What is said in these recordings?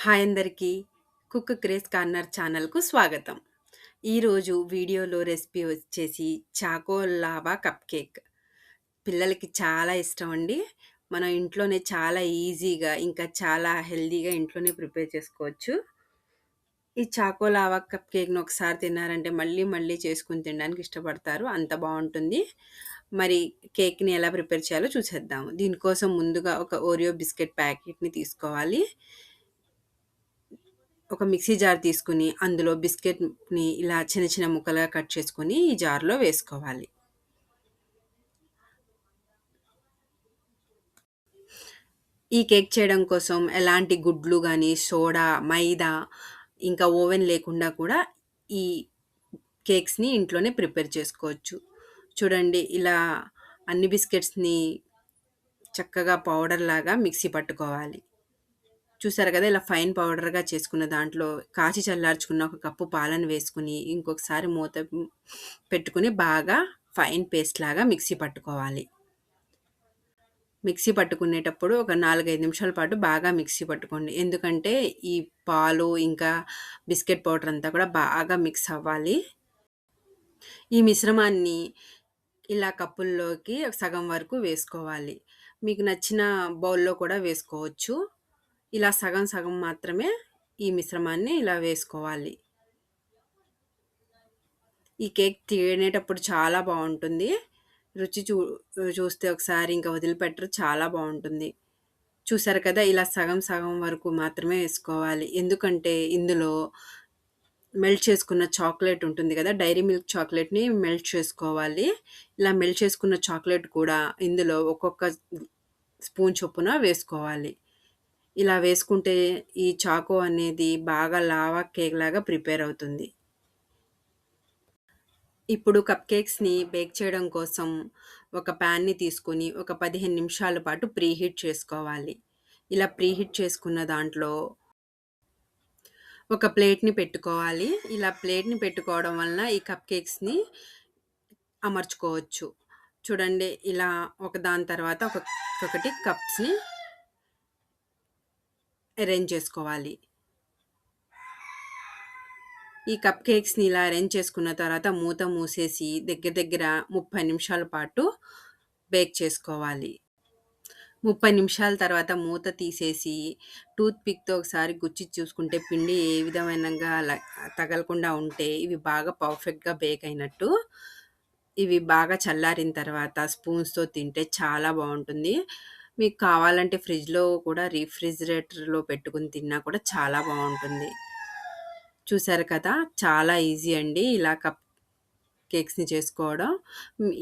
Hi అందరికీ. Cook craze corner ఛానల్‌కు స్వాగతం. ఈరోజు వీడియోలో రెసిపీ వచ్చేసి చాకో లావా కప్ కేక్. పిల్లలకి చాలా ఇష్టం అండి. మనం ఇంట్లోనే చాలా ఈజీగా ఇంకా చాలా హెల్తీగా ఇంట్లోనే ప్రిపేర్ చేసుకోవచ్చు. ఈ చాకో లావా కప్ కేక్‌ని ఒకసారి తిన్నారంటే మళ్ళీ మళ్ళీ చేసుకొని తినడానికి ఇష్టపడతారు. అంత బావుంటుంది. మరి కేక్‌ని ఎలా ప్రిపేర్ చేయాలో చూసేద్దాము. దీనికోసం ముందుగా ఒక ఓరియో బిస్కెట్ ప్యాకెట్‌ని తీసుకోవాలి. ఒక మిక్సీ జార్ తీసుకొని, అందులో బిస్కెట్‌ని ఇలా చిన్న చిన్న ముక్కలుగా కట్ చేసుకొని ఈ జార్‌లో వేసుకోవాలి. ఈ కేక్ చేయడం కోసం ఎలాంటి గుడ్లు గానీ, సోడా, మైదా, ఇంకా ఓవెన్ లేకుండా కూడా ఈ కేక్స్‌ని ఇంట్లోనే ప్రిపేర్ చేసుకోవచ్చు. చూడండి ఇలా అన్ని బిస్కెట్స్‌ని చక్కగా పౌడర్‌లాగా మిక్సీ పట్టుకోవాలి. చూసారు కదా! ఇలా ఫైన్ పౌడర్‌గా చేసుకున్న దాంట్లో కాచి చల్లార్చుకున్న ఒక కప్పు పాలను వేసుకొని, ఇంకొకసారి మూత పెట్టుకొని బాగా ఫైన్ పేస్ట్‌లాగా మిక్సీ పట్టుకోవాలి. మిక్సీ పట్టుకునేటప్పుడు ఒక 4, 5 నిమిషాల పాటు బాగా మిక్సీ పట్టుకోండి. ఎందుకంటే ఈ పాలు ఇంకా బిస్కెట్ పౌడర్ అంతా కూడా బాగా మిక్స్ అవ్వాలి. ఈ మిశ్రమాన్ని ఇలా కప్పుల్లోకి సగం వరకు వేసుకోవాలి. మీకు నచ్చిన బౌల్‌లో కూడా వేసుకోవచ్చు. ఇలా సగం సగం మాత్రమే ఈ మిశ్రమాన్ని ఇలా వేసుకోవాలి. ఈ కేక్ తినేటప్పుడు చాలా బావుంటుంది. రుచి చూస్తే ఒకసారి ఇంక వదిలిపెట్టరు. చాలా బావుంటుంది. చూసారు కదా! ఇలా సగం సగం వరకు మాత్రమే వేసుకోవాలి. ఎందుకంటే ఇందులో మెల్ట్ చేసుకున్న చాక్లేట్ ఉంటుంది గదా! డైరీ మిల్క్ చాక్లేట్‌ని మెల్ట్ చేసుకోవాలి. ఇలా మెల్ట్ చేసుకున్న చాక్లేట్ కూడా ఇందులో ఒక్కొక్క స్పూన్ చొప్పున వేసుకోవాలి. ఇలా వేసుకుంటే ఈ చాకో అనేది బాగా లావా కేక్‌లాగా ప్రిపేర్ అవుతుంది. ఇప్పుడు కప్ కేక్స్‌ని బేక్ చేయడం కోసం ఒక ప్యాన్‌ని తీసుకొని ఒక 15 నిమిషాల పాటు ప్రీహీట్ చేసుకోవాలి. ఇలా ప్రీహీట్ చేసుకున్న దాంట్లో ఒక ప్లేట్‌ని పెట్టుకోవాలి. ఇలా ప్లేట్‌ని పెట్టుకోవడం వలన ఈ కప్ కేక్స్‌ని అమర్చుకోవచ్చు. చూడండి ఇలా ఒకదాని తర్వాత ఒక్కొక్కటి కప్స్‌ని అరేంజ్ చేసుకోవాలి. ఈ కప్ కేక్స్‌ని ఇలా అరేంజ్ చేసుకున్న తర్వాత మూత మూసేసి దగ్గర దగ్గర 30 నిమిషాల పాటు బేక్ చేసుకోవాలి. 30 నిమిషాల తర్వాత మూత తీసేసి టూత్ పిక్‌తో ఒకసారి గుచ్చి చూసుకుంటే పిండి ఏ విధమైనంగా తగలకుండా ఉంటే ఇవి బాగా పర్ఫెక్ట్‌గా బేక్ అయినట్టు. ఇవి బాగా చల్లారిన తర్వాత స్పూన్స్‌తో తింటే చాలా బావుంటుంది. మీకు కావాలంటే ఫ్రిడ్జ్‌లో కూడా రిఫ్రిజిరేటర్‌లో పెట్టుకొని తిన్నా కూడా చాలా బావుంటుంది. చూసారు కదా! చాలా ఈజీ అండి ఇలా కప్ కేక్స్‌ని చేసుకోవడం.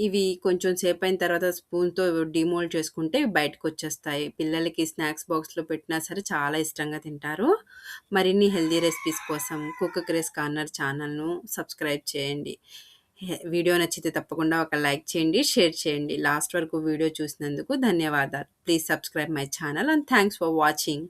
ఇవి కొంచెం సేపయిన తర్వాత స్పూన్‌తో డీమోల్డ్ చేసుకుంటే ఇవి బయటకొచ్చేస్తాయి. పిల్లలకి స్నాక్స్ బాక్స్‌లో పెట్టినా సరే చాలా ఇష్టంగా తింటారు. మరిన్ని హెల్తీ రెసిపీస్ కోసం కుక్ క్రేజ్ కార్నర్ ఛానల్‌ను సబ్స్క్రైబ్ చేయండి. వీడియో నచ్చితే తప్పకుండా ఒక లైక్ చేయండి, షేర్ చేయండి. లాస్ట్ వరకు వీడియో చూసినందుకు ధన్యవాదాలు. Please subscribe my channel and thanks for watching.